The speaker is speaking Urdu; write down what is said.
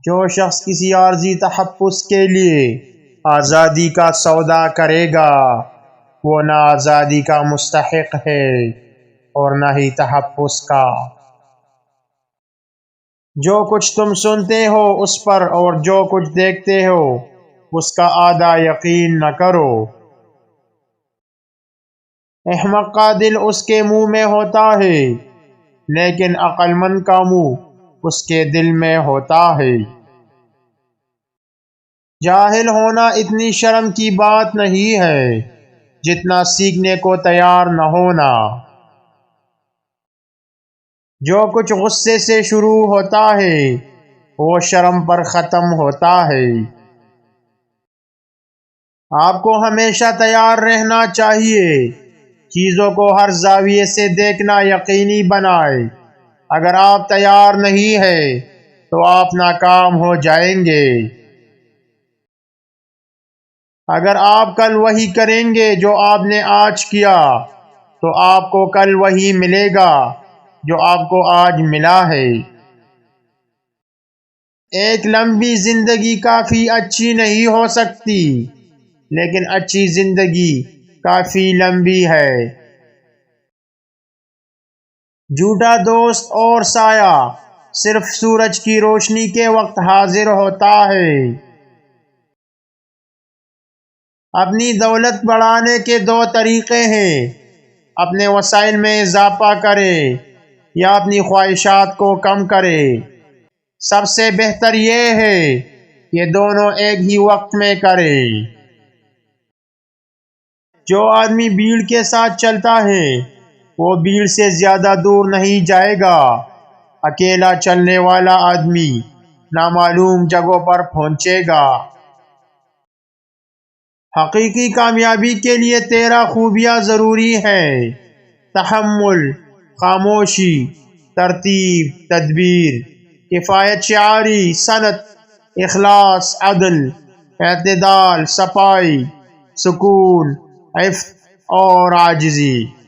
جو شخص کسی عارضی تحفظ کے لیے آزادی کا سودا کرے گا وہ نہ آزادی کا مستحق ہے اور نہ ہی تحفظ کا۔ جو کچھ تم سنتے ہو اس پر اور جو کچھ دیکھتے ہو اس کا آدھا یقین نہ کرو۔ احمق کا دل اس کے منہ میں ہوتا ہے لیکن عقل مند کا منہ اس کے دل میں ہوتا ہے۔ جاہل ہونا اتنی شرم کی بات نہیں ہے جتنا سیکھنے کو تیار نہ ہونا۔ جو کچھ غصے سے شروع ہوتا ہے وہ شرم پر ختم ہوتا ہے۔ آپ کو ہمیشہ تیار رہنا چاہیے، چیزوں کو ہر زاویے سے دیکھنا یقینی بنائیں۔ اگر آپ تیار نہیں ہیں تو آپ ناکام ہو جائیں گے۔ اگر آپ کل وہی کریں گے جو آپ نے آج کیا تو آپ کو کل وہی ملے گا جو آپ کو آج ملا ہے۔ ایک لمبی زندگی کافی اچھی نہیں ہو سکتی لیکن اچھی زندگی کافی لمبی ہے۔ جھوٹا دوست اور سایہ صرف سورج کی روشنی کے وقت حاضر ہوتا ہے۔ اپنی دولت بڑھانے کے دو طریقے ہیں، اپنے وسائل میں اضافہ کریں یا اپنی خواہشات کو کم کریں۔ سب سے بہتر یہ ہے کہ دونوں ایک ہی وقت میں کریں۔ جو آدمی بھیڑ کے ساتھ چلتا ہے وہ بھیڑ سے زیادہ دور نہیں جائے گا۔ اکیلا چلنے والا آدمی نامعلوم جگہوں پر پہنچے گا۔ حقیقی کامیابی کے لیے 13 خوبیاں ضروری ہیں: تحمل، خاموشی، ترتیب، تدبیر، کفایت شعاری، صنعت، اخلاص، عدل، اعتدال، صفائی، سکون، عفت اور عاجزی۔